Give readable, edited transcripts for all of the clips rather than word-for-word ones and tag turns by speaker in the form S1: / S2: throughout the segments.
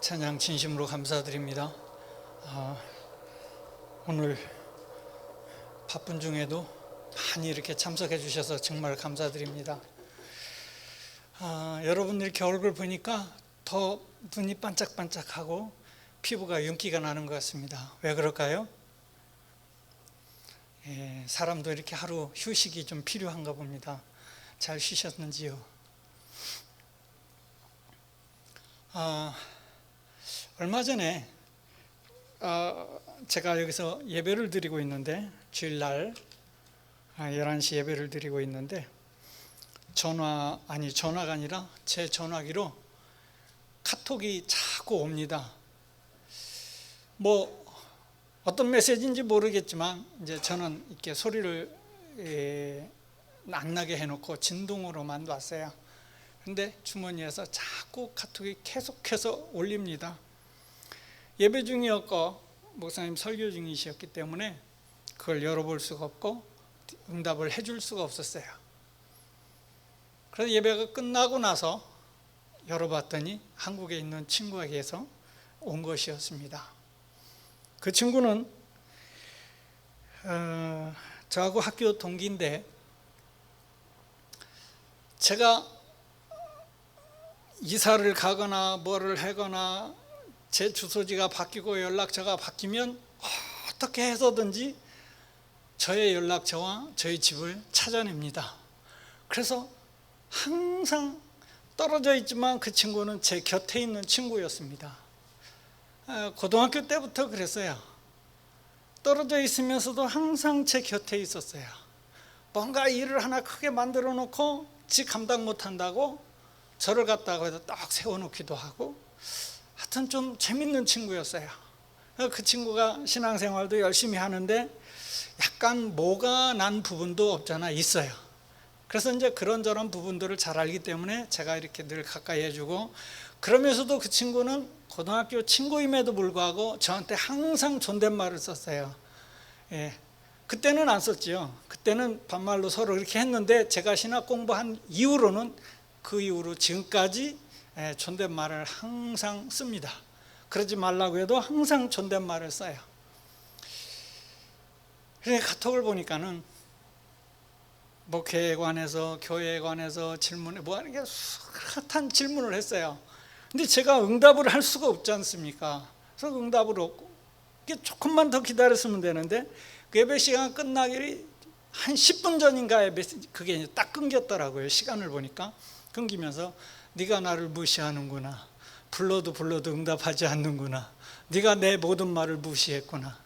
S1: 찬양 진심으로 감사드립니다. 오늘 바쁜 중에도 많이 이렇게 참석해 주셔서 정말 감사드립니다. 여러분 이렇게 얼굴 보니까 더 눈이 반짝반짝하고 피부가 윤기가 나는 것 같습니다. 왜 그럴까요? 사람도 이렇게 하루 휴식이 좀 필요한가 봅니다. 잘 쉬셨는지요? 얼마 전에 제가 여기서 예배를 드리고 있는데, 주일날 11시 예배를 드리고 있는데, 전화가 아니라 제 전화기로 카톡이 자꾸 옵니다. 뭐 어떤 메시지인지 모르겠지만 이제 저는 이렇게 소리를 안 나게 해놓고 진동으로만 놨어요. 근데 주머니에서 자꾸 카톡이 계속해서 올립니다. 예배 중이었고 목사님 설교 중이셨기 때문에 그걸 열어볼 수가 없고 응답을 해줄 수가 없었어요. 그래서 예배가 끝나고 나서 열어봤더니 한국에 있는 친구에게서 온 것이었습니다. 그 친구는 저하고 학교 동기인데, 제가 이사를 가거나 뭐를 하거나 제 주소지가 바뀌고 연락처가 바뀌면 어떻게 해서든지 저의 연락처와 저희 집을 찾아냅니다. 그래서 항상 떨어져 있지만 그 친구는 제 곁에 있는 친구였습니다. 고등학교 때부터 그랬어요. 떨어져 있으면서도 항상 제 곁에 있었어요. 뭔가 일을 하나 크게 만들어 놓고 지 감당 못한다고 저를 갖다가 딱 세워놓기도 하고, 하여튼 좀 재밌는 친구였어요. 그 친구가 신앙생활도 열심히 하는데 약간 뭐가 난 부분도 없잖아 있어요. 그래서 이제 그런저런 부분들을 잘 알기 때문에 제가 이렇게 늘 가까이 해주고, 그러면서도 그 친구는 고등학교 친구임에도 불구하고 저한테 항상 존댓말을 썼어요. 그때는 안 썼죠. 그때는 반말로 서로 이렇게 했는데, 제가 신학 공부한 이후로는 그 이후로 지금까지 존댓말을 항상 씁니다. 그러지 말라고 해도 항상 존댓말을 써요. 그래서 카톡을 보니까는 목회에 관해서, 교회에 관해서 질문에 뭐 하는 게 숱한 질문을 했어요. 근데 제가 응답을 할 수가 없지 않습니까? 그래서 응답을 없고, 조금만 더 기다렸으면 되는데, 그 예배 시간 끝나기 한 10분 전인가 그게 딱 끊겼더라고요. 시간을 보니까 끊기면서, 네가 나를 무시하는구나, 불러도 응답하지 않는구나, 네가 내 모든 말을 무시했구나.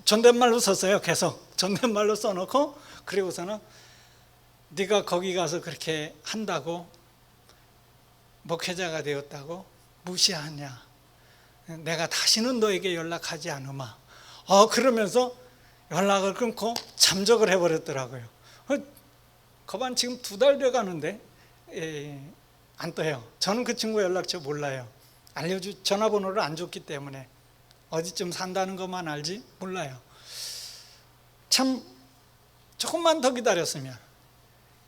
S1: 존댓말로 썼어요. 계속 존댓말로 써놓고, 그리고서는 네가 거기 가서 그렇게 한다고, 목회자가 되었다고 무시하냐, 내가 다시는 너에게 연락하지 않으마. 그러면서 연락을 끊고 잠적을 해버렸더라고요. 거반 지금 2달 돼 가는데 안 떠요. 저는 그 친구 연락처 몰라요. 전화번호를 안 줬기 때문에 어디쯤 산다는 것만 알지 몰라요. 참 조금만 더 기다렸으면,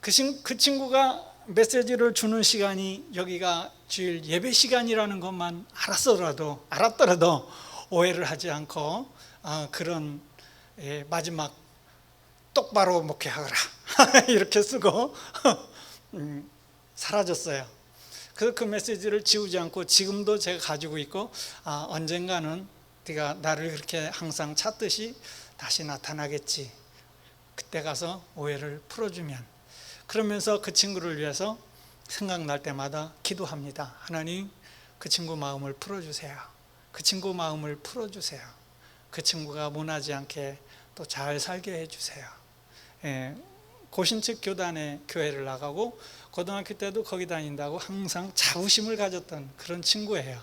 S1: 그 친구가 메시지를 주는 시간이 여기가 주일 예배 시간이라는 것만 알았더라도 오해를 하지 않고 그런 마지막 똑바로 목회하거라 이렇게 쓰고 사라졌어요. 그래서 그 메시지를 지우지 않고 지금도 제가 가지고 있고, 언젠가는 네가 나를 그렇게 항상 찾듯이 다시 나타나겠지, 그때 가서 오해를 풀어주면. 그러면서 그 친구를 위해서 생각날 때마다 기도합니다. 하나님, 그 친구 마음을 풀어주세요. 그 친구 마음을 풀어주세요. 그 친구가 모나지 않게 또 잘 살게 해주세요. 고신측 교단에 교회를 나가고 고등학교 때도 거기 다닌다고 항상 자부심을 가졌던 그런 친구예요.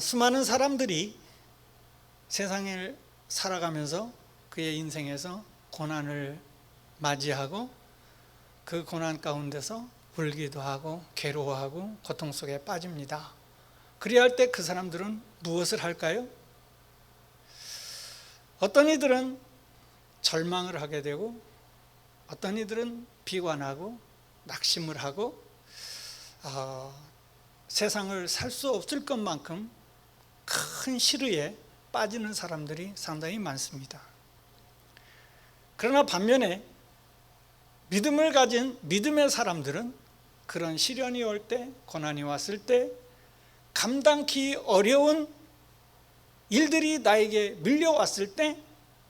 S1: 수많은 사람들이 세상을 살아가면서 그의 인생에서 고난을 맞이하고 그 고난 가운데서 울기도 하고 괴로워하고 고통 속에 빠집니다. 그리할 때 그 사람들은 무엇을 할까요? 어떤 이들은 절망을 하게 되고, 어떤 이들은 비관하고 낙심을 하고, 세상을 살 수 없을 것만큼 큰 시르에 빠지는 사람들이 상당히 많습니다. 그러나 반면에 믿음을 가진 믿음의 사람들은 그런 시련이 올 때, 고난이 왔을 때, 감당기 어려운 일들이 나에게 밀려왔을 때,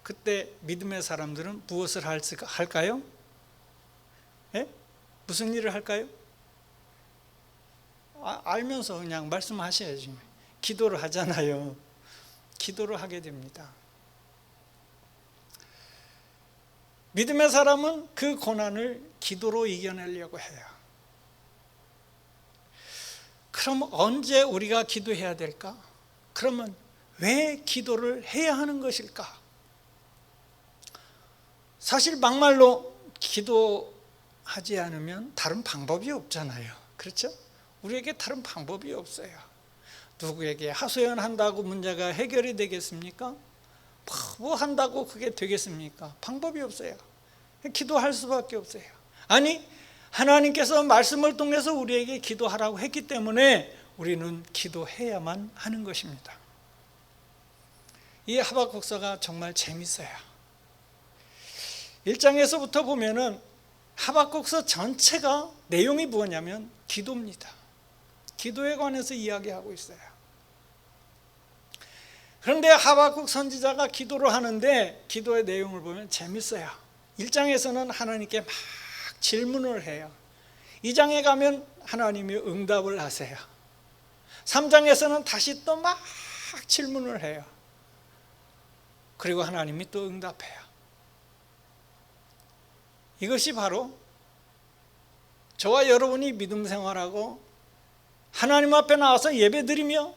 S1: 그때 믿음의 사람들은 무엇을 할까요? 예? 무슨 일을 할까요? 알면서 그냥 말씀하셔야지. 기도를 하잖아요. 기도를 하게 됩니다. 믿음의 사람은 그 고난을 기도로 이겨내려고 해요. 그럼 언제 우리가 기도해야 될까? 그러면 왜 기도를 해야 하는 것일까? 사실 막말로 기도하지 않으면 다른 방법이 없잖아요. 그렇죠? 우리에게 다른 방법이 없어요. 누구에게 하소연한다고 문제가 해결이 되겠습니까? 뭐 한다고 그게 되겠습니까? 방법이 없어요. 기도할 수밖에 없어요. 아니, 하나님께서 말씀을 통해서 우리에게 기도하라고 했기 때문에 우리는 기도해야만 하는 것입니다. 이 하박국서가 정말 재밌어요. 1장에서부터 보면은 하박국서 전체가 내용이 뭐냐면 기도입니다. 기도에 관해서 이야기하고 있어요. 그런데 하박국 선지자가 기도를 하는데 기도의 내용을 보면 재밌어요. 1장에서는 하나님께 막 질문을 해요. 2장에 가면 하나님이 응답을 하세요. 3장에서는 다시 또 막 질문을 해요. 그리고 하나님이 또 응답해요. 이것이 바로 저와 여러분이 믿음 생활하고 하나님 앞에 나와서 예배드리며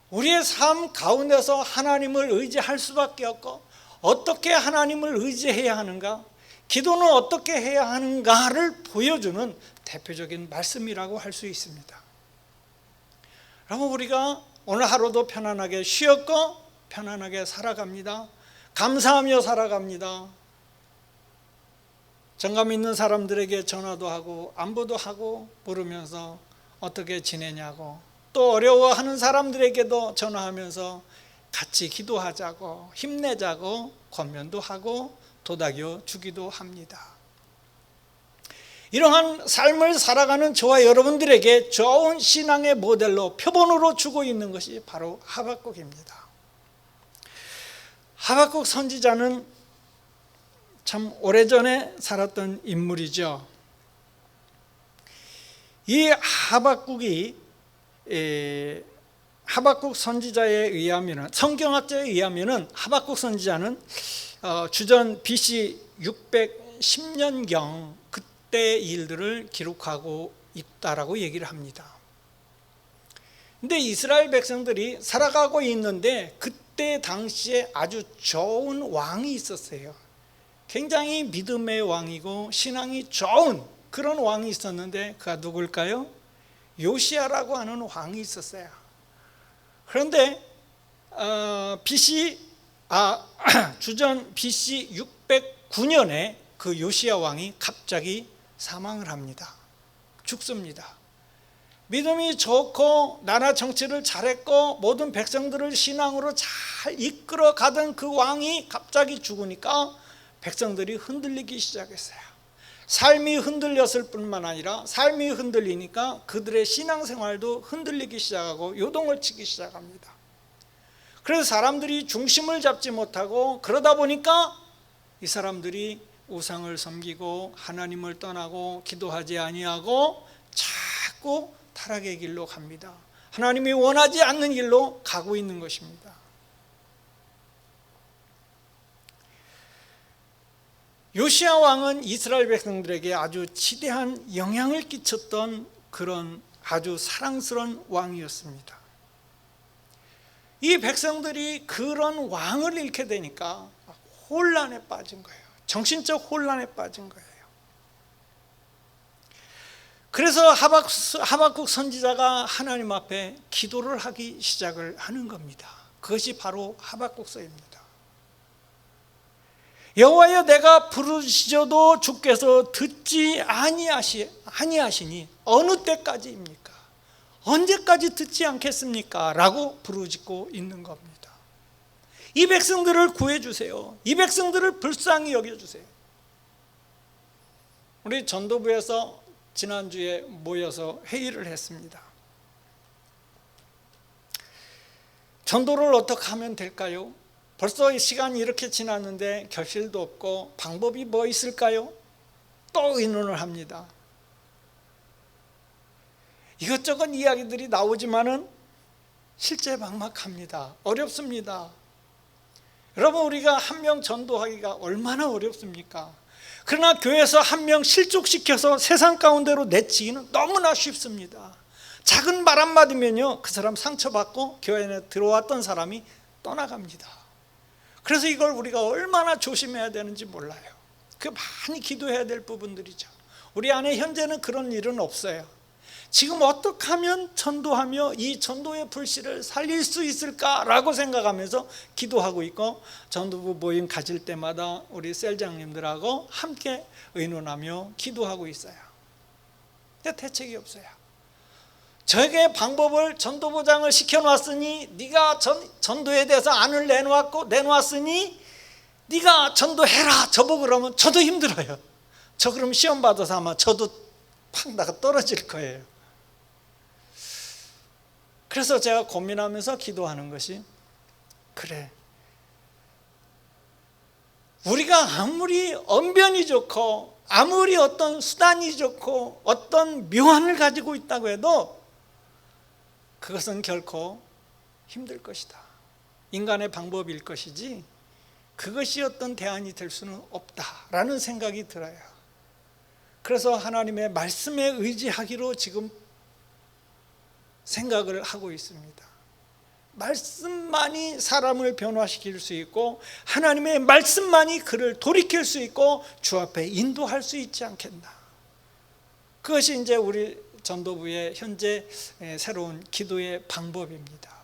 S1: 우리의 삶 가운데서 하나님을 의지할 수밖에 없고 어떻게 하나님을 의지해야 하는가, 기도는 어떻게 해야 하는가를 보여주는 대표적인 말씀이라고 할 수 있습니다. 그러면 우리가 오늘 하루도 편안하게 쉬었고 편안하게 살아갑니다. 감사하며 살아갑니다. 정감 있는 사람들에게 전화도 하고 안부도 하고 물으면서 어떻게 지내냐고, 또 어려워하는 사람들에게도 전화하면서 같이 기도하자고 힘내자고 권면도 하고 도닥여 주기도 합니다. 이러한 삶을 살아가는 저와 여러분들에게 좋은 신앙의 모델로 표본으로 주고 있는 것이 바로 하박국입니다. 하박국 선지자는 참 오래전에 살았던 인물이죠. 이 하박국 선지자에 의하면, 성경학자에 의하면 하박국 선지자는 주전 BC 610년경 그때 일들을 기록하고 있다라고 얘기를 합니다. 근데 이스라엘 백성들이 살아가고 있는데 그때 당시에 아주 좋은 왕이 있었어요. 굉장히 믿음의 왕이고 신앙이 좋은 그런 왕이 있었는데 그가 누굴까요? 요시야라고 하는 왕이 있었어요. 그런데 주전 BC 609년에 그 요시야 왕이 갑자기 사망을 합니다. 죽습니다. 믿음이 좋고 나라 정치를 잘했고 모든 백성들을 신앙으로 잘 이끌어 가던 그 왕이 갑자기 죽으니까 백성들이 흔들리기 시작했어요. 삶이 흔들렸을 뿐만 아니라 삶이 흔들리니까 그들의 신앙생활도 흔들리기 시작하고 요동을 치기 시작합니다. 그래서 사람들이 중심을 잡지 못하고 그러다 보니까 이 사람들이 우상을 섬기고 하나님을 떠나고 기도하지 아니하고 자꾸 타락의 길로 갑니다. 하나님이 원하지 않는 길로 가고 있는 것입니다. 요시야 왕은 이스라엘 백성들에게 아주 지대한 영향을 끼쳤던 그런 아주 사랑스러운 왕이었습니다. 이 백성들이 그런 왕을 잃게 되니까 혼란에 빠진 거예요. 정신적 혼란에 빠진 거예요. 그래서 하박국 선지자가 하나님 앞에 기도를 하기 시작을 하는 겁니다. 그것이 바로 하박국서입니다. 여호와여 내가 부르시져도 주께서 듣지 아니하시니 어느 때까지입니까? 언제까지 듣지 않겠습니까? 라고 부르짖고 있는 겁니다. 이 백성들을 구해주세요. 이 백성들을 불쌍히 여겨주세요. 우리 전도부에서 지난주에 모여서 회의를 했습니다. 전도를 어떻게 하면 될까요? 벌써 시간이 이렇게 지났는데 결실도 없고 방법이 뭐 있을까요? 또 의논을 합니다. 이것저것 이야기들이 나오지만은 실제 막막합니다. 어렵습니다. 여러분, 우리가 한 명 전도하기가 얼마나 어렵습니까? 그러나 교회에서 한 명 실족시켜서 세상 가운데로 내치기는 너무나 쉽습니다. 작은 말 한마디면요, 그 사람 상처받고 교회 안에 들어왔던 사람이 떠나갑니다. 그래서 이걸 우리가 얼마나 조심해야 되는지 몰라요. 그 많이 기도해야 될 부분들이죠. 우리 안에 현재는 그런 일은 없어요. 지금 어떻게 하면 전도하며 이 전도의 불씨를 살릴 수 있을까라고 생각하면서 기도하고 있고, 전도부 모임 가질 때마다 우리 셀장님들하고 함께 의논하며 기도하고 있어요. 근데 대책이 없어요. 저에게 방법을 전도부장을 시켜놨으니, 네가 전도에 대해서 안을 내놓았으니 네가 전도해라, 저보고 그러면 저도 힘들어요. 저 그럼 시험 받아서 아마 저도 팍 나가 떨어질 거예요. 그래서 제가 고민하면서 기도하는 것이, 그래, 우리가 아무리 언변이 좋고 아무리 어떤 수단이 좋고 어떤 묘안을 가지고 있다고 해도 그것은 결코 힘들 것이다. 인간의 방법일 것이지 그것이 어떤 대안이 될 수는 없다라는 생각이 들어요. 그래서 하나님의 말씀에 의지하기로 지금 생각을 하고 있습니다. 말씀만이 사람을 변화시킬 수 있고, 하나님의 말씀만이 그를 돌이킬 수 있고 주 앞에 인도할 수 있지 않겠나. 그것이 이제 우리 전도부의 현재 새로운 기도의 방법입니다.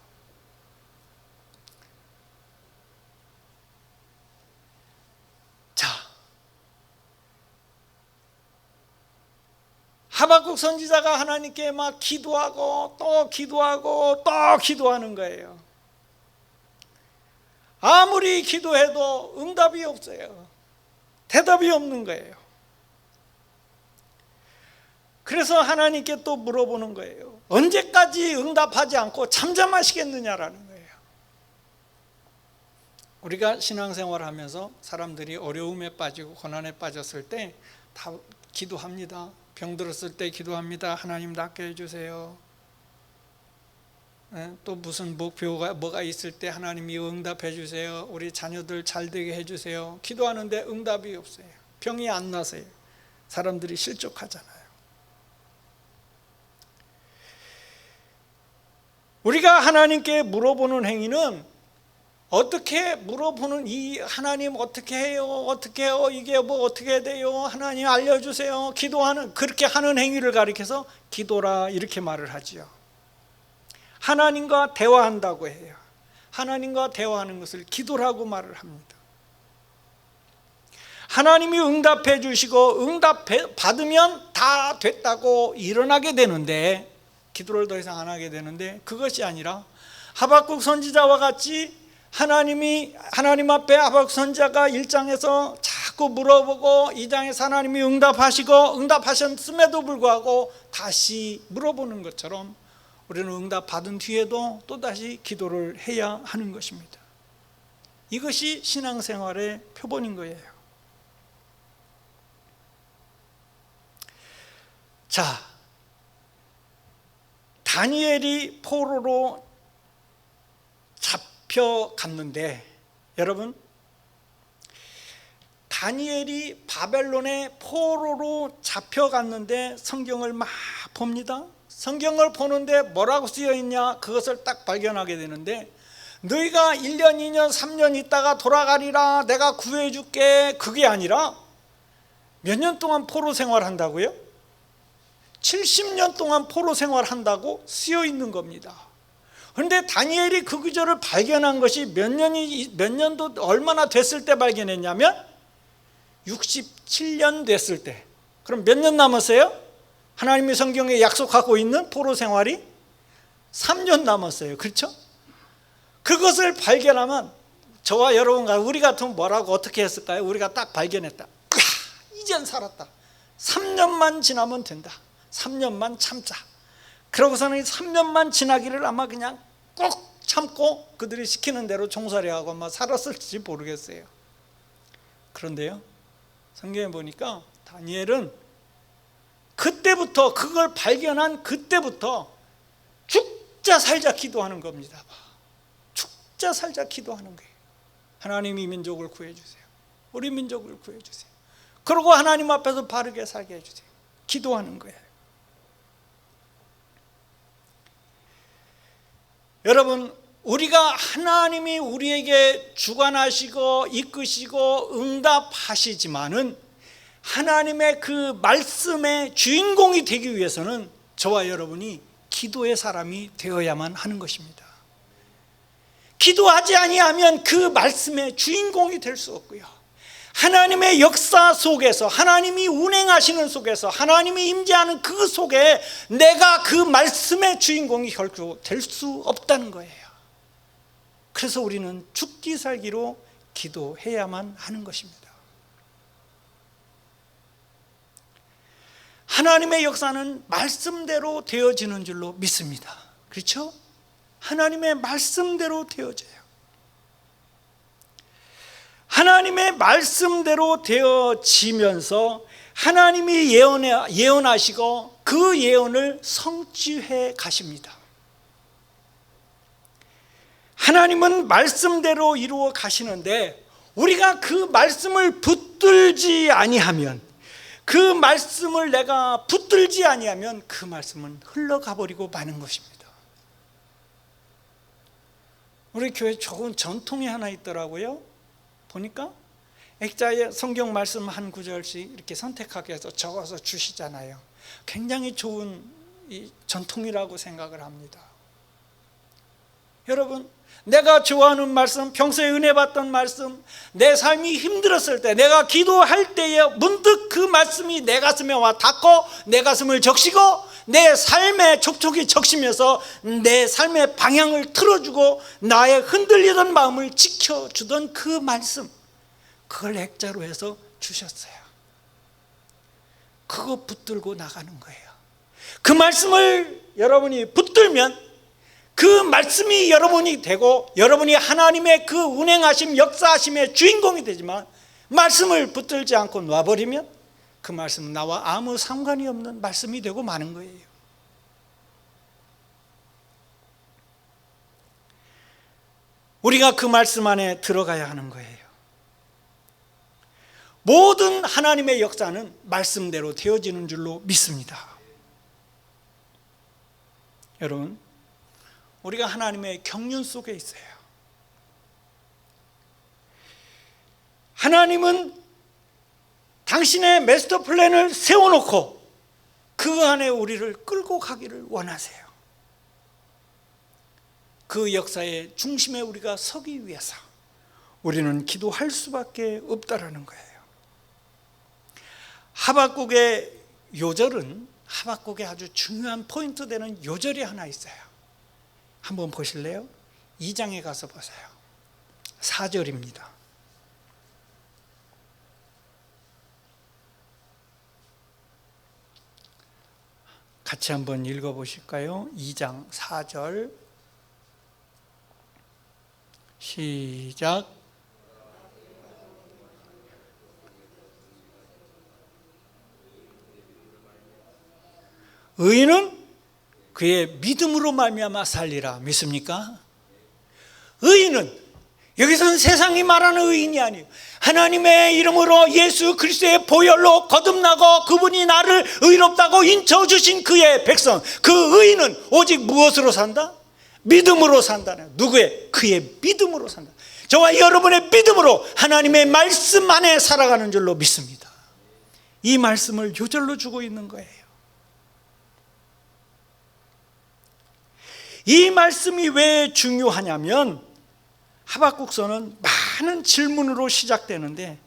S1: 자, 하박국 선지자가 하나님께 막 기도하고 또 기도하고 또 기도하는 거예요. 아무리 기도해도 응답이 없어요. 대답이 없는 거예요. 그래서 하나님께 또 물어보는 거예요. 언제까지 응답하지 않고 잠잠하시겠느냐라는 거예요. 우리가 신앙생활을 하면서 사람들이 어려움에 빠지고 고난에 빠졌을 때 다 기도합니다. 병들었을 때 기도합니다. 하나님 낫게 해주세요. 또 무슨 목표가 뭐가 있을 때 하나님이 응답해 주세요. 우리 자녀들 잘 되게 해주세요. 기도하는데 응답이 없어요. 병이 안 나서요. 사람들이 실족하잖아요. 우리가 하나님께 물어보는 행위는, 어떻게 물어보는 이 하나님 어떻게 해요? 어떻게 해요? 이게 뭐 어떻게 돼요? 하나님 알려주세요. 기도하는, 그렇게 하는 행위를 가리켜서 기도라 이렇게 말을 하지요. 하나님과 대화한다고 해요. 하나님과 대화하는 것을 기도라고 말을 합니다. 하나님이 응답해 주시고 응답 받으면 다 됐다고 일어나게 되는데, 기도를 더 이상 안 하게 되는데, 그것이 아니라 하박국 선지자와 같이 하나님 앞에 하박국 선지자가 1장에서 자꾸 물어보고 2장에서 하나님이 응답하시고 응답하셨음에도 불구하고 다시 물어보는 것처럼 우리는 응답 받은 뒤에도 또다시 기도를 해야 하는 것입니다. 이것이 신앙생활의 표본인 거예요. 자, 다니엘이 포로로 잡혀갔는데, 여러분, 다니엘이 바벨론의 포로로 잡혀갔는데 성경을 막 봅니다. 성경을 보는데 뭐라고 쓰여 있냐, 그것을 딱 발견하게 되는데, 너희가 1년, 2년, 3년 있다가 돌아가리라, 내가 구해줄게, 그게 아니라 몇 년 동안 포로 생활한다고요? 70년 동안 포로 생활한다고 쓰여 있는 겁니다. 그런데 다니엘이 그 구절을 발견한 것이 몇 년도 얼마나 됐을 때 발견했냐면 67년 됐을 때, 그럼 몇 년 남았어요? 하나님이 성경에 약속하고 있는 포로 생활이 3년 남았어요. 그렇죠? 그것을 발견하면 저와 여러분과 우리 같으면 뭐라고 어떻게 했을까요? 우리가 딱 발견했다. 이젠 살았다. 3년만 지나면 된다. 3년만 참자. 그러고서는 3년만 지나기를 아마 그냥 꼭 참고 그들이 시키는 대로 종살이하고 아마 살았을지 모르겠어요. 그런데요, 성경에 보니까 다니엘은 그때부터, 그걸 발견한 그때부터 죽자 살자 기도하는 겁니다. 죽자 살자 기도하는 거예요. 하나님 이 민족을 구해주세요. 우리 민족을 구해주세요. 그러고 하나님 앞에서 바르게 살게 해주세요. 기도하는 거예요. 여러분, 우리가 하나님이 우리에게 주관하시고 이끄시고 응답하시지만은 하나님의 그 말씀의 주인공이 되기 위해서는 저와 여러분이 기도의 사람이 되어야만 하는 것입니다. 기도하지 아니하면 그 말씀의 주인공이 될 수 없고요, 하나님의 역사 속에서, 하나님이 운행하시는 속에서, 하나님이 임재하는 그 속에 내가 그 말씀의 주인공이 결코 될 수 없다는 거예요. 그래서 우리는 죽기 살기로 기도해야만 하는 것입니다. 하나님의 역사는 말씀대로 되어지는 줄로 믿습니다. 그렇죠? 하나님의 말씀대로 되어져요. 하나님의 말씀대로 되어지면서 하나님이 예언하시고 그 예언을 성취해 가십니다. 하나님은 말씀대로 이루어 가시는데 우리가 그 말씀을 붙들지 아니하면, 그 말씀을 내가 붙들지 아니하면 그 말씀은 흘러가 버리고 마는 것입니다. 우리 교회 좋은 전통이 하나 있더라고요. 보니까 액자에 성경 말씀 한 구절씩 이렇게 선택하게 해서 적어서 주시잖아요. 굉장히 좋은 이 전통이라고 생각을 합니다. 여러분, 내가 좋아하는 말씀, 평소에 은혜 받던 말씀, 내 삶이 힘들었을 때, 내가 기도할 때에 문득 그 말씀이 내 가슴에 와 닿고 내 가슴을 적시고 내 삶에 촉촉이 적시면서 내 삶의 방향을 틀어주고 나의 흔들리던 마음을 지켜주던 그 말씀, 그걸 액자로 해서 주셨어요. 그거 붙들고 나가는 거예요. 그 말씀을 여러분이 붙들면 그 말씀이 여러분이 되고 여러분이 하나님의 그 운행하심, 역사하심의 주인공이 되지만 말씀을 붙들지 않고 놔버리면 그 말씀은 나와 아무 상관이 없는 말씀이 되고 마는 거예요. 우리가 그 말씀 안에 들어가야 하는 거예요. 모든 하나님의 역사는 말씀대로 되어지는 줄로 믿습니다. 여러분, 우리가 하나님의 경륜 속에 있어요. 하나님은 당신의 마스터 플랜을 세워놓고 그 안에 우리를 끌고 가기를 원하세요. 그 역사의 중심에 우리가 서기 위해서 우리는 기도할 수밖에 없다라는 거예요. 하박국의 요절은, 하박국의 아주 중요한 포인트 되는 요절이 하나 있어요. 한번 보실래요? 2장에 가서 보세요. 4절입니다. 같이 한번 읽어보실까요? 2장 4절 시작. 의인은 그의 믿음으로 말미암아 살리라. 믿습니까? 의인은, 여기서는 세상이 말하는 의인이 아니에요. 하나님의 이름으로 예수 그리스도의 보혈로 거듭나고 그분이 나를 의롭다고 인쳐주신 그의 백성, 그 의인은 오직 무엇으로 산다? 믿음으로 산다는. 누구의? 그의 믿음으로 산다. 저와 여러분의 믿음으로 하나님의 말씀 안에 살아가는 줄로 믿습니다. 이 말씀을 요절로 주고 있는 거예요. 이 말씀이 왜 중요하냐면 하박국서는 많은 질문으로 시작되는데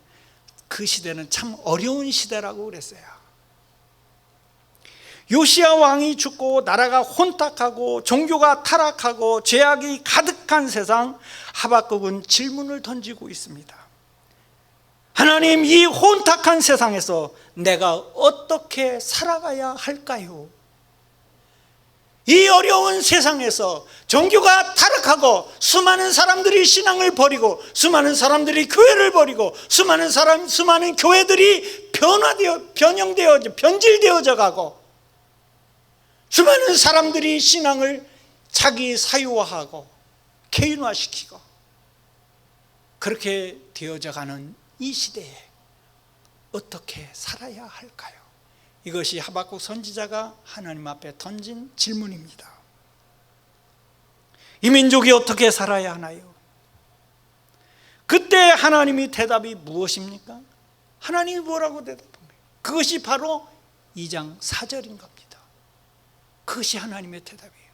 S1: 그 시대는 참 어려운 시대라고 그랬어요. 요시야 왕이 죽고 나라가 혼탁하고 종교가 타락하고 죄악이 가득한 세상, 하박국은 질문을 던지고 있습니다. 하나님, 이 혼탁한 세상에서 내가 어떻게 살아가야 할까요? 이 어려운 세상에서 종교가 타락하고 수많은 사람들이 신앙을 버리고 수많은 사람들이 교회를 버리고 수많은 교회들이 변질되어져 가고 수많은 사람들이 신앙을 자기 사유화하고 개인화시키고 그렇게 되어져 가는 이 시대에 어떻게 살아야 할까요? 이것이 하박국 선지자가 하나님 앞에 던진 질문입니다. 이 민족이 어떻게 살아야 하나요? 그때 하나님이 대답이 무엇입니까? 하나님이 뭐라고 대답한 거예요? 그것이 바로 2장 4절인 겁니다. 그것이 하나님의 대답이에요.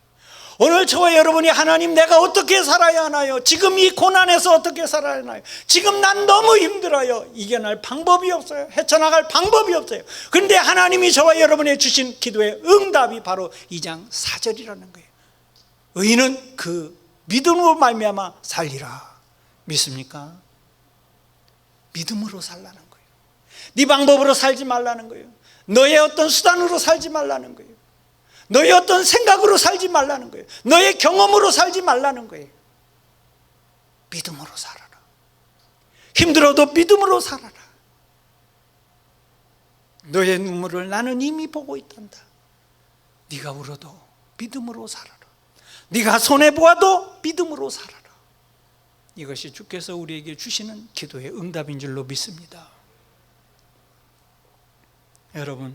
S1: 오늘 저와 여러분이 하나님, 내가 어떻게 살아야 하나요? 지금 이 고난에서 어떻게 살아야 하나요? 지금 난 너무 힘들어요. 이겨낼 방법이 없어요. 헤쳐나갈 방법이 없어요. 그런데 하나님이 저와 여러분의 주신 기도의 응답이 바로 2장 4절이라는 거예요. 의인은 그 믿음으로 말미암아 살리라. 믿습니까? 믿음으로 살라는 거예요. 네 방법으로 살지 말라는 거예요. 너의 어떤 수단으로 살지 말라는 거예요. 너의 어떤 생각으로 살지 말라는 거예요. 너의 경험으로 살지 말라는 거예요. 믿음으로 살아라. 힘들어도 믿음으로 살아라. 너의 눈물을 나는 이미 보고 있단다. 네가 울어도 믿음으로 살아라. 네가 손해보아도 믿음으로 살아라. 이것이 주께서 우리에게 주시는 기도의 응답인 줄로 믿습니다. 여러분,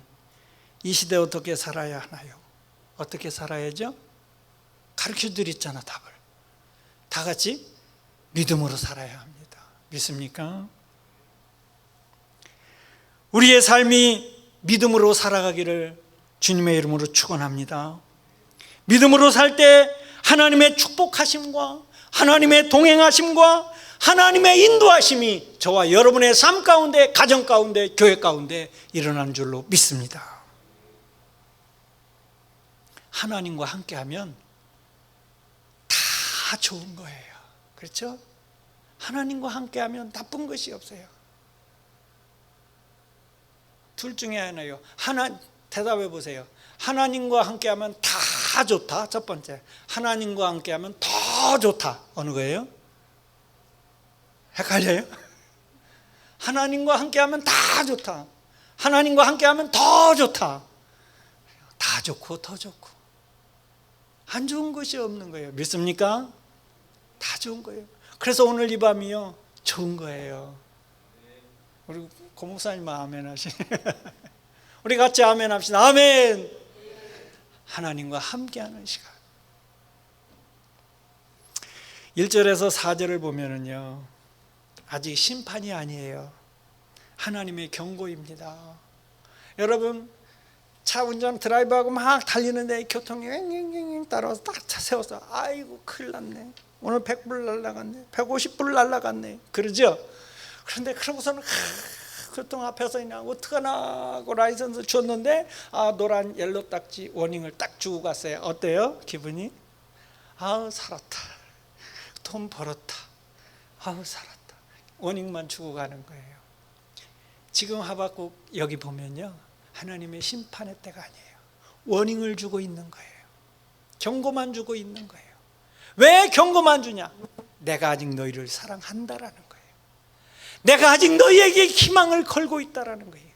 S1: 이 시대 어떻게 살아야 하나요? 어떻게 살아야죠? 가르쳐 드렸잖아, 답을. 다 같이 믿음으로 살아야 합니다. 믿습니까? 우리의 삶이 믿음으로 살아가기를 주님의 이름으로 축원합니다. 믿음으로 살 때 하나님의 축복하심과 하나님의 동행하심과 하나님의 인도하심이 저와 여러분의 삶 가운데, 가정 가운데, 교회 가운데 일어나는 줄로 믿습니다. 하나님과 함께하면 다 좋은 거예요. 그렇죠? 하나님과 함께하면 나쁜 것이 없어요. 둘 중에 하나요. 대답해 보세요. 하나님과 함께하면 다 좋다. 첫 번째, 하나님과 함께하면 더 좋다. 어느 거예요? 헷갈려요? 하나님과 함께하면 다 좋다. 하나님과 함께하면 더 좋다. 다 좋고 더 좋고 안 좋은 것이 없는 거예요. 믿습니까? 다 좋은 거예요. 그래서 오늘 이 밤이요, 좋은 거예요. 우리 고목사님 아멘 하시네. 우리 같이 아멘 합시다. 아멘. 하나님과 함께하는 시간. 1절에서 4절을 보면은요, 아직 심판이 아니에요. 하나님의 경고입니다. 여러분, 차 운전 드라이브하고 막 달리는데 교통이 왱왱왱 따라와서 딱 차 세워서 아이고 큰일 났네. 오늘 100불 날라갔네. 150불 날라갔네. 그러죠? 그런데 그러고서는 교통 앞에서 그냥 어떡하나 하고 라이선스 줬는데 노란 옐로 딱지 워닝을 딱 주고 갔어요. 어때요? 기분이? 살았다. 돈 벌었다. 살았다. 워닝만 주고 가는 거예요. 지금 하박국 여기 보면요, 하나님의 심판의 때가 아니에요. 워닝을 주고 있는 거예요. 경고만 주고 있는 거예요. 왜 경고만 주냐? 내가 아직 너희를 사랑한다라는 거예요. 내가 아직 너희에게 희망을 걸고 있다라는 거예요.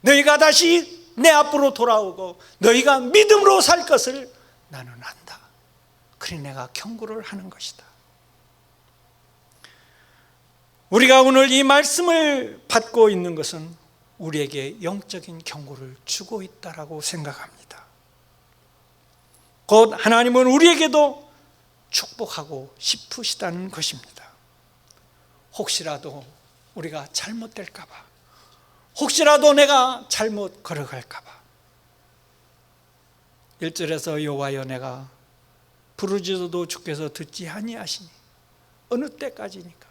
S1: 너희가 다시 내 앞으로 돌아오고 너희가 믿음으로 살 것을 나는 안다. 그래 내가 경고를 하는 것이다. 우리가 오늘 이 말씀을 받고 있는 것은 우리에게 영적인 경고를 주고 있다라고 생각합니다. 곧 하나님은 우리에게도 축복하고 싶으시다는 것입니다. 혹시라도 우리가 잘못될까 봐, 혹시라도 내가 잘못 걸어갈까 봐. 1절에서 여호와여 내가 부르짖어도 주께서 듣지 아니하시니 어느 때까지니까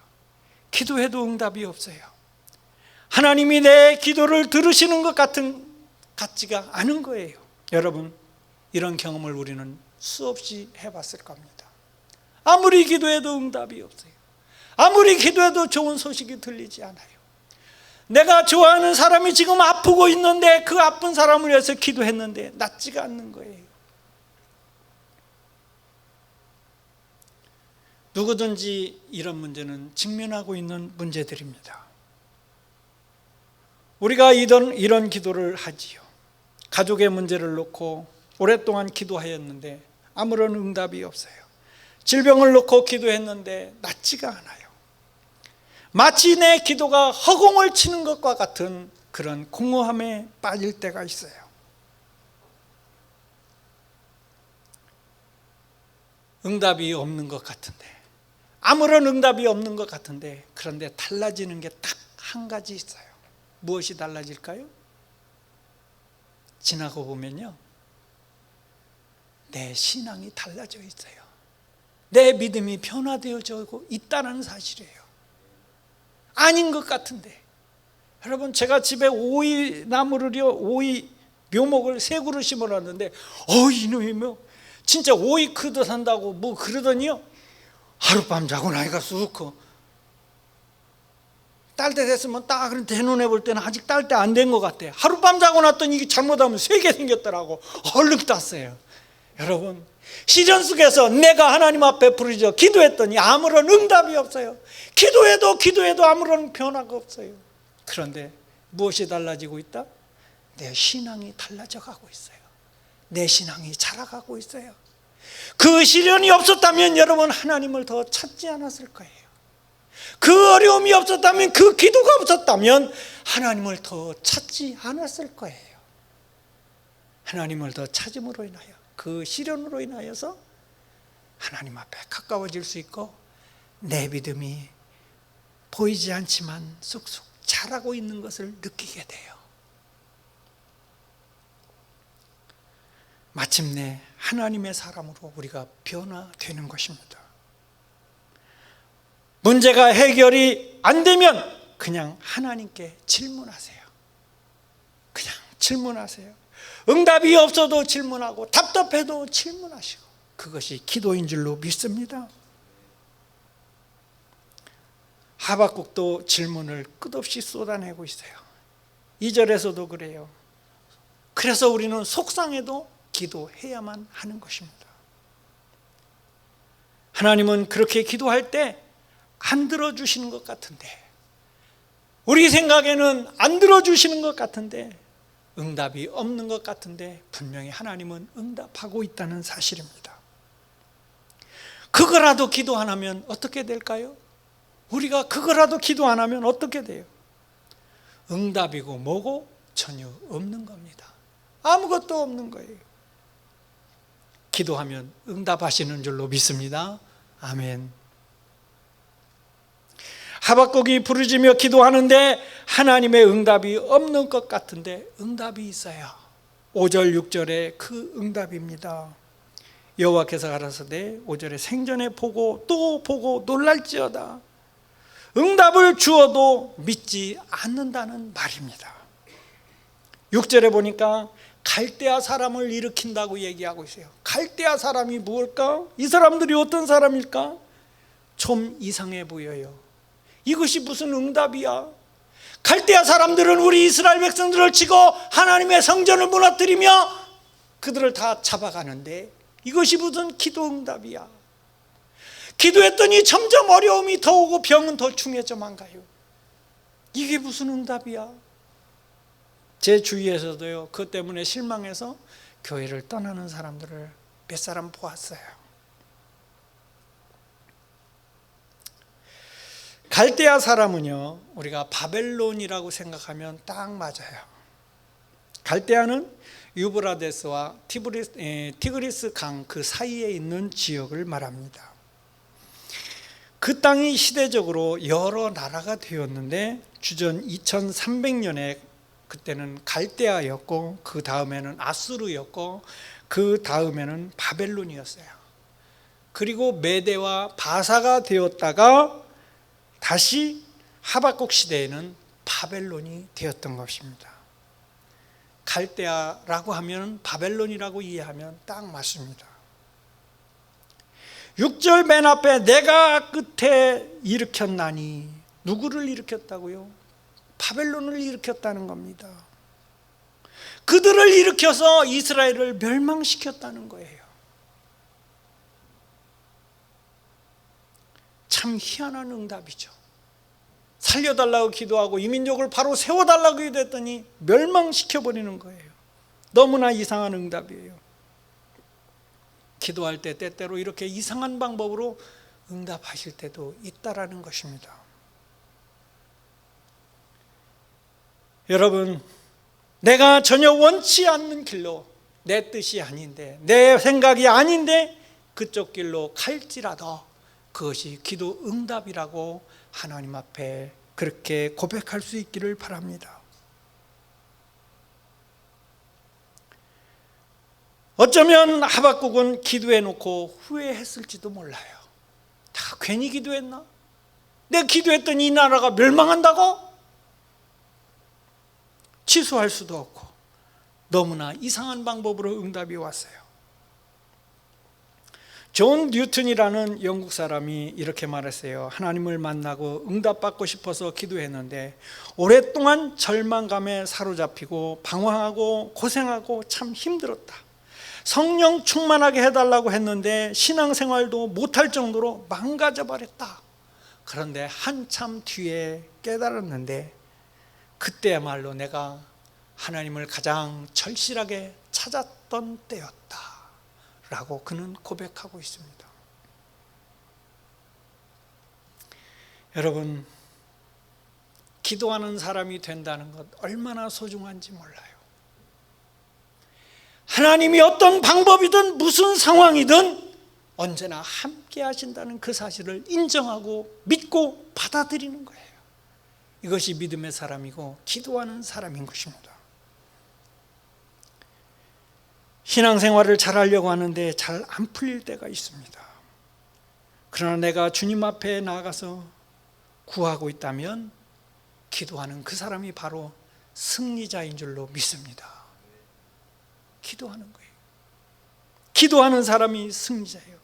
S1: 기도해도 응답이 없어요. 하나님이 내 기도를 들으시는 것 같지가 않은 거예요. 여러분, 이런 경험을 우리는 수없이 해봤을 겁니다. 아무리 기도해도 응답이 없어요. 아무리 기도해도 좋은 소식이 들리지 않아요. 내가 좋아하는 사람이 지금 아프고 있는데 그 아픈 사람을 위해서 기도했는데 낫지가 않는 거예요. 누구든지 이런 문제는 직면하고 있는 문제들입니다. 우리가 이런 기도를 하지요. 가족의 문제를 놓고 오랫동안 기도하였는데 아무런 응답이 없어요. 질병을 놓고 기도했는데 낫지가 않아요. 마치 내 기도가 허공을 치는 것과 같은 그런 공허함에 빠질 때가 있어요. 응답이 없는 것 같은데, 아무런 응답이 없는 것 같은데, 그런데 달라지는 게 딱 한 가지 있어요. 무엇이 달라질까요? 지나고 보면요, 내 신앙이 달라져 있어요. 내 믿음이 변화되어져 있다는 사실이에요. 아닌 것 같은데, 여러분, 제가 집에 오이 나무를요, 오이 묘목을 3그루 심어놨는데 이놈이 뭐 진짜 오이 크듯 한다고 뭐 그러더니요, 하룻밤 자고 나니까 쑥 딸 때 됐으면 딱 대눈에 볼 때는 아직 딸 때 안 된 것 같아. 하룻밤 자고 났더니 이게 잘못하면 3개 생겼더라고. 얼른 땄어요. 여러분, 시련 속에서 내가 하나님 앞에 부르짖어 기도했더니 아무런 응답이 없어요. 기도해도 아무런 변화가 없어요. 그런데 무엇이 달라지고 있다? 내 신앙이 달라져 가고 있어요. 내 신앙이 자라가고 있어요. 그 시련이 없었다면 여러분, 하나님을 더 찾지 않았을 거예요. 그 어려움이 없었다면, 그 기도가 없었다면 하나님을 더 찾지 않았을 거예요. 하나님을 더 찾음으로 인하여, 그 시련으로 인하여서 하나님 앞에 가까워질 수 있고, 내 믿음이 보이지 않지만 쑥쑥 자라고 있는 것을 느끼게 돼요. 마침내 하나님의 사람으로 우리가 변화되는 것입니다. 문제가 해결이 안 되면 그냥 하나님께 질문하세요. 그냥 질문하세요. 응답이 없어도 질문하고, 답답해도 질문하시고, 그것이 기도인 줄로 믿습니다. 하박국도 질문을 끝없이 쏟아내고 있어요. 2절에서도 그래요. 그래서 우리는 속상해도 기도해야만 하는 것입니다. 하나님은 그렇게 기도할 때 안 들어주시는 것 같은데, 우리 생각에는 안 들어주시는 것 같은데, 응답이 없는 것 같은데, 분명히 하나님은 응답하고 있다는 사실입니다. 그거라도 기도 안 하면 어떻게 될까요? 우리가 그거라도 기도 안 하면 어떻게 돼요? 응답이고 뭐고 전혀 없는 겁니다. 아무것도 없는 거예요. 기도하면 응답하시는 줄로 믿습니다. 아멘. 하박국이 부르짖으며 기도하는데 하나님의 응답이 없는 것 같은데 응답이 있어요. 5절 6절에 그 응답입니다. 여호와께서 가라사대 5절에 생전에 보고 또 보고 놀랄지어다. 응답을 주어도 믿지 않는다는 말입니다. 6절에 보니까 갈대아 사람을 일으킨다고 얘기하고 있어요. 갈대아 사람이 무엇일까? 이 사람들이 어떤 사람일까? 좀 이상해 보여요. 이것이 무슨 응답이야? 갈대아 사람들은 우리 이스라엘 백성들을 치고 하나님의 성전을 무너뜨리며 그들을 다 잡아가는데 이것이 무슨 기도 응답이야? 기도했더니 점점 어려움이 더 오고 병은 더 중해져만 가요. 이게 무슨 응답이야? 제 주위에서도요, 그것 때문에 실망해서 교회를 떠나는 사람들을 몇 사람 보았어요. 갈대아 사람은요, 우리가 바벨론이라고 생각하면 딱 맞아요. 갈대아는 유브라데스와 티그리스 강 그 사이에 있는 지역을 말합니다. 그 땅이 시대적으로 여러 나라가 되었는데 주전 2300년에 그때는 갈대아였고, 그 다음에는 아수르였고, 그 다음에는 바벨론이었어요. 그리고 메대와 바사가 되었다가 다시 하박국 시대에는 바벨론이 되었던 것입니다. 갈대아라고 하면 바벨론이라고 이해하면 딱 맞습니다. 6절 맨 앞에 내가 끝에 일으켰나니, 누구를 일으켰다고요? 바벨론을 일으켰다는 겁니다. 그들을 일으켜서 이스라엘을 멸망시켰다는 거예요. 참 희한한 응답이죠. 살려달라고 기도하고 이민족을 바로 세워달라고 기도했더니 멸망시켜버리는 거예요. 너무나 이상한 응답이에요. 기도할 때 때때로 이렇게 이상한 방법으로 응답하실 때도 있다라는 것입니다. 여러분, 내가 전혀 원치 않는 길로, 내 뜻이 아닌데, 내 생각이 아닌데 그쪽 길로 갈지라도 그것이 기도 응답이라고 하나님 앞에 그렇게 고백할 수 있기를 바랍니다. 어쩌면 하박국은 기도해놓고 후회했을지도 몰라요. 다 괜히 기도했나? 내가 기도했더니 이 나라가 멸망한다고? 취소할 수도 없고 너무나 이상한 방법으로 응답이 왔어요. 존 뉴턴이라는 영국 사람이 이렇게 말했어요. 하나님을 만나고 응답받고 싶어서 기도했는데 오랫동안 절망감에 사로잡히고 방황하고 고생하고 참 힘들었다. 성령 충만하게 해달라고 했는데 신앙생활도 못할 정도로 망가져 버렸다. 그런데 한참 뒤에 깨달았는데 그때야말로 내가 하나님을 가장 절실하게 찾았던 때였다 라고 그는 고백하고 있습니다. 여러분, 기도하는 사람이 된다는 것 얼마나 소중한지 몰라요. 하나님이 어떤 방법이든 무슨 상황이든 언제나 함께 하신다는 그 사실을 인정하고 믿고 받아들이는 거예요. 이것이 믿음의 사람이고 기도하는 사람인 것입니다. 신앙생활을 잘하려고 하는데 잘 안 풀릴 때가 있습니다. 그러나 내가 주님 앞에 나아가서 구하고 있다면 기도하는 그 사람이 바로 승리자인 줄로 믿습니다. 기도하는 거예요. 기도하는 사람이 승리자예요.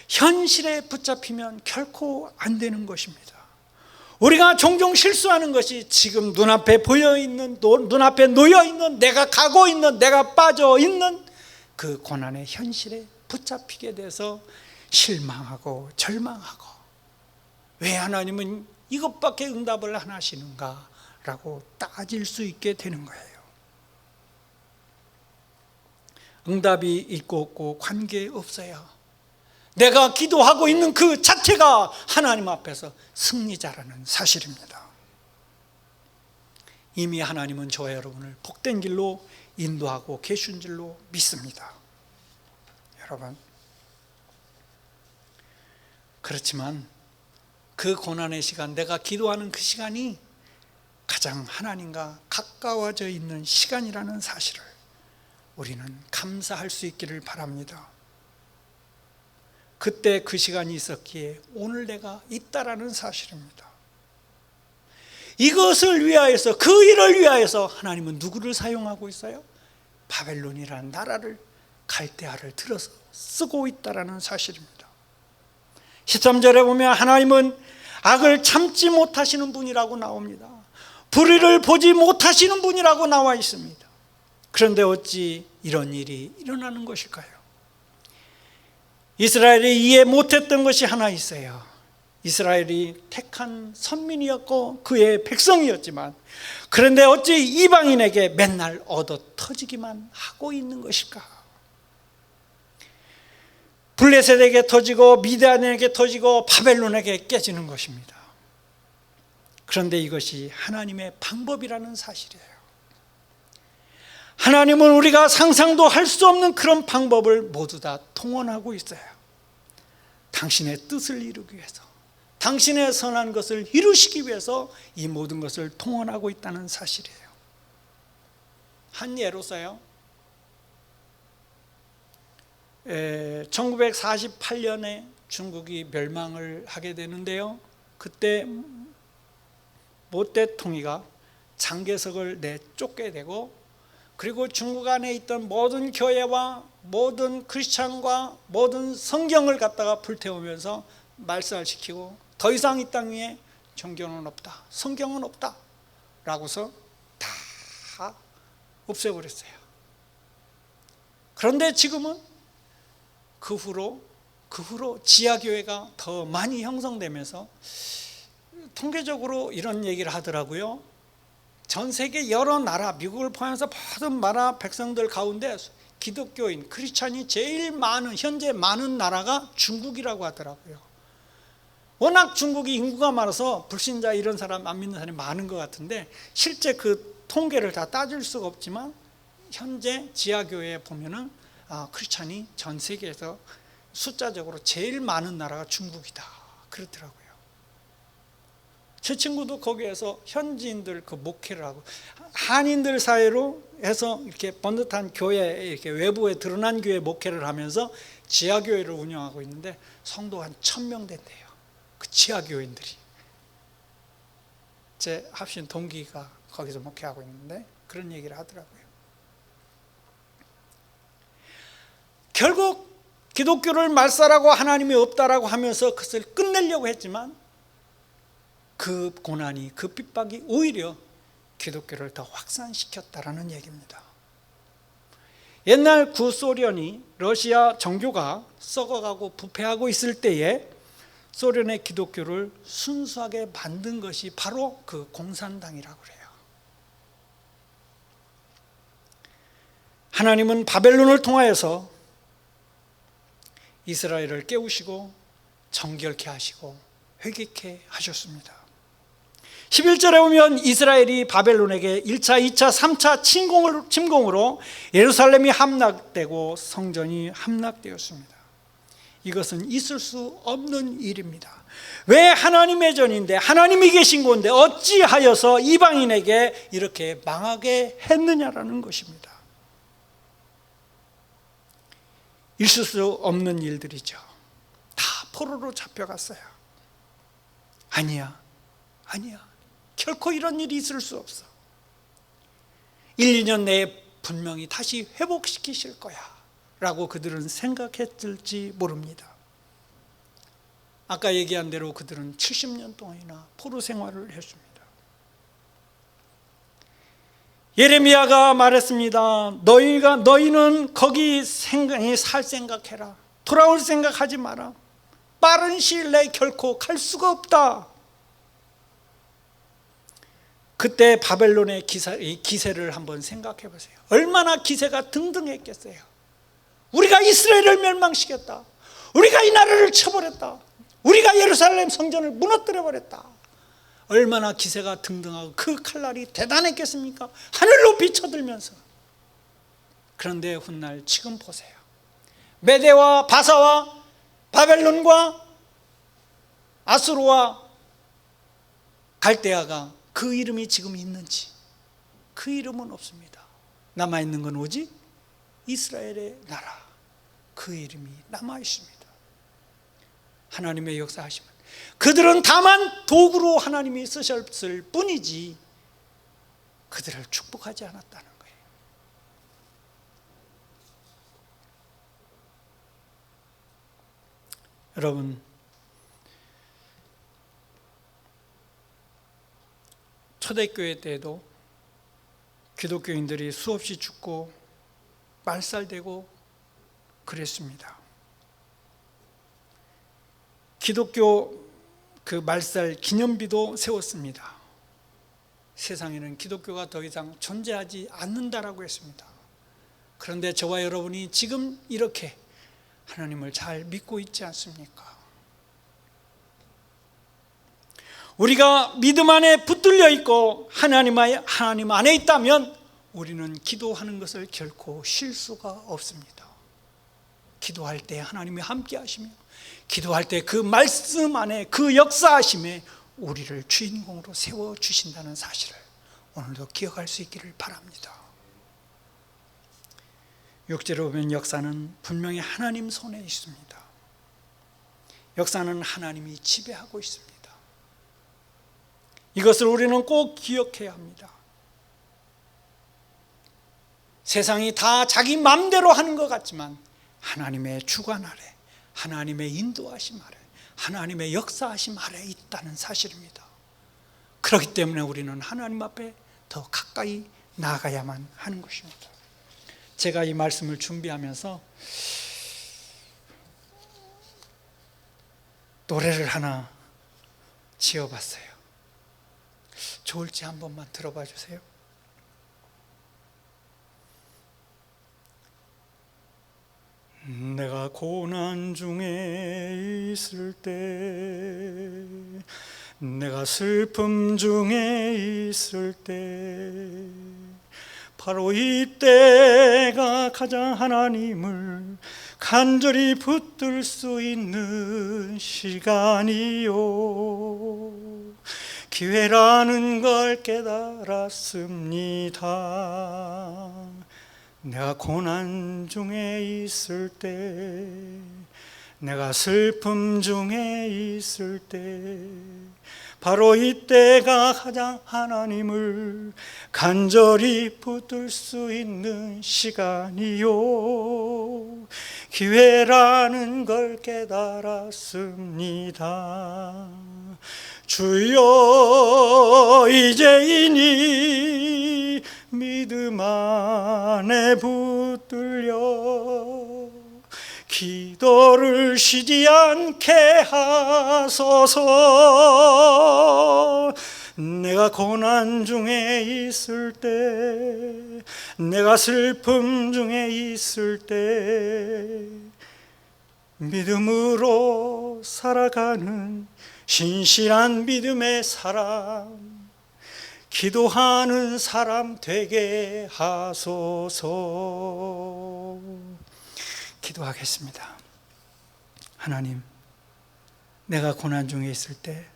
S1: 현실에 붙잡히면 결코 안 되는 것입니다. 우리가 종종 실수하는 것이 지금 눈앞에 보여있는, 눈앞에 놓여있는, 내가 가고 있는, 내가 빠져있는 그 고난의 현실에 붙잡히게 돼서 실망하고 절망하고 왜 하나님은 이것밖에 응답을 안 하시는가 라고 따질 수 있게 되는 거예요. 응답이 있고 없고 관계없어요. 내가 기도하고 있는 그 자체가 하나님 앞에서 승리자라는 사실입니다. 이미 하나님은 저와 여러분을 복된 길로 인도하고 계신 줄로 믿습니다. 여러분, 그렇지만 그 고난의 시간, 내가 기도하는 그 시간이 가장 하나님과 가까워져 있는 시간이라는 사실을 우리는 감사할 수 있기를 바랍니다. 그때 그 시간이 있었기에 오늘 내가 있다라는 사실입니다. 이것을 위하여서, 그 일을 위하여서 하나님은 누구를 사용하고 있어요? 바벨론이라는 나라를, 갈대아를 들어서 쓰고 있다라는 사실입니다. 13절에 보면 하나님은 악을 참지 못하시는 분이라고 나옵니다. 불의를 보지 못하시는 분이라고 나와 있습니다. 그런데 어찌 이런 일이 일어나는 것일까요? 이스라엘이 이해 못했던 것이 하나 있어요. 이스라엘이 택한 선민이었고 그의 백성이었지만, 그런데 어찌 이방인에게 맨날 얻어 터지기만 하고 있는 것일까? 블레셋에게 터지고 미디안에게 터지고 바벨론에게 깨지는 것입니다. 그런데 이것이 하나님의 방법이라는 사실이에요. 하나님은 우리가 상상도 할 수 없는 그런 방법을 모두 다 통원하고 있어요. 당신의 뜻을 이루기 위해서, 당신의 선한 것을 이루시기 위해서 이 모든 것을 통원하고 있다는 사실이에요. 한 예로서요, 1948년에 중국이 멸망을 하게 되는데요, 그때 모태통이가 장개석을 내쫓게 되고, 그리고 중국 안에 있던 모든 교회와 모든 크리스찬과 모든 성경을 갖다가 불태우면서 말살시키고, 더 이상 이 땅 위에 종교는 없다, 성경은 없다 라고서 다 없애버렸어요. 그런데 지금은 그 후로 지하교회가 더 많이 형성되면서, 통계적으로 이런 얘기를 하더라고요. 전 세계 여러 나라, 미국을 포함해서 모든 나라 백성들 가운데 기독교인, 크리스찬이 제일 많은, 현재 많은 나라가 중국이라고 하더라고요. 워낙 중국이 인구가 많아서 불신자 이런 사람, 안 믿는 사람이 많은 것 같은데, 실제 그 통계를 다 따질 수가 없지만 현재 지하교회에 보면은 크리스찬이 전 세계에서 숫자적으로 제일 많은 나라가 중국이다 그렇더라고요. 제 친구도 거기에서 현지인들 그 목회를 하고, 한인들 사이로 해서 이렇게 번듯한 교회, 이렇게 외부에 드러난 교회 목회를 하면서 지하교회를 운영하고 있는데, 성도 한 1000명 된대요. 그 지하교인들이. 제 합신 동기가 거기서 목회하고 있는데 그런 얘기를 하더라고요. 결국 기독교를 말살하고 하나님이 없다라고 하면서 그것을 끝내려고 했지만, 그 고난이, 그 핍박이 오히려 기독교를 더 확산시켰다라는 얘기입니다. 옛날 구소련이, 러시아 정교가 썩어가고 부패하고 있을 때에 소련의 기독교를 순수하게 만든 것이 바로 그 공산당이라고 그래요. 하나님은 바벨론을 통하여서 이스라엘을 깨우시고 정결케 하시고 회개케 하셨습니다. 11절에 보면 이스라엘이 바벨론에게 1차, 2차, 3차 침공으로 예루살렘이 함락되고 성전이 함락되었습니다. 이것은 있을 수 없는 일입니다. 왜 하나님의 전인데, 하나님이 계신 곳인데 어찌하여서 이방인에게 이렇게 망하게 했느냐라는 것입니다. 있을 수 없는 일들이죠. 다 포로로 잡혀갔어요. 아니야. 결코 이런 일이 있을 수 없어. 1, 2년 내에 분명히 다시 회복시키실 거야 라고 그들은 생각했을지 모릅니다. 아까 얘기한 대로 그들은 70년 동안이나 포로 생활을 했습니다. 예레미야가 말했습니다. 너희는 거기 살 생각해라. 돌아올 생각하지 마라. 빠른 시일 내에 결코 갈 수가 없다. 그때 바벨론의 기세를 한번 생각해 보세요. 얼마나 기세가 등등했겠어요. 우리가 이스라엘을 멸망시켰다. 우리가 이 나라를 쳐버렸다. 우리가 예루살렘 성전을 무너뜨려 버렸다. 얼마나 기세가 등등하고 그 칼날이 대단했겠습니까? 하늘 높이 쳐들면서. 그런데 훗날 지금 보세요. 메대와 바사와 바벨론과 아수르와 갈대아가 그 이름이 지금 있는지, 그 이름은 없습니다. 남아있는 건 오직 이스라엘의 나라, 그 이름이 남아있습니다. 하나님의 역사하시면 그들은 다만 도구로 하나님이 쓰셨을 뿐이지 그들을 축복하지 않았다는 거예요. 여러분, 초대교회 때에도 기독교인들이 수없이 죽고 말살되고 그랬습니다. 기독교 그 말살 기념비도 세웠습니다. 세상에는 기독교가 더 이상 존재하지 않는다라고 했습니다. 그런데 저와 여러분이 지금 이렇게 하나님을 잘 믿고 있지 않습니까? 우리가 믿음 안에 붙들려 있고 하나님 안에 있다면 우리는 기도하는 것을 결코 쉴 수가 없습니다. 기도할 때 하나님이 함께 하시며, 기도할 때 그 말씀 안에 그 역사하심에 우리를 주인공으로 세워주신다는 사실을 오늘도 기억할 수 있기를 바랍니다. 6절에 보면 역사는 분명히 하나님 손에 있습니다. 역사는 하나님이 지배하고 있습니다. 이것을 우리는 꼭 기억해야 합니다. 세상이 다 자기 맘대로 하는 것 같지만 하나님의 주관 아래, 하나님의 인도하심 아래, 하나님의 역사하심 아래 있다는 사실입니다. 그렇기 때문에 우리는 하나님 앞에 더 가까이 나아가야만 하는 것입니다. 제가 이 말씀을 준비하면서 노래를 하나 지어봤어요. 좋을지 한 번만 들어봐 주세요. 내가 고난 중에 있을 때, 내가 슬픔 중에 있을 때, 바로 이때가 가장 하나님을 간절히 붙들 수 있는 시간이요, 기회라는 걸 깨달았습니다. 내가 고난 중에 있을 때, 내가 슬픔 중에 있을 때, 바로 이때가 가장 하나님을 간절히 붙들 수 있는 시간이요, 기회라는 걸 깨달았습니다. 주여 이제이니 믿음 안에 붙들려 기도를 쉬지 않게 하소서. 내가 고난 중에 있을 때, 내가 슬픔 중에 있을 때, 믿음으로 살아가는 신실한 믿음의 사람, 기도하는 사람 되게 하소서. 기도하겠습니다. 하나님, 내가 고난 중에 있을 때,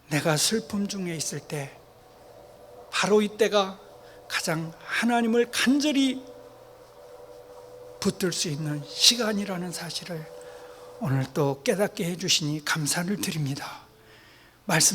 S1: 내가 슬픔 중에 있을 때, 바로 이때가 가장 하나님을 간절히 붙들 수 있는 시간이라는 사실을 오늘 또 깨닫게 해주시니 감사를 드립니다. 말씀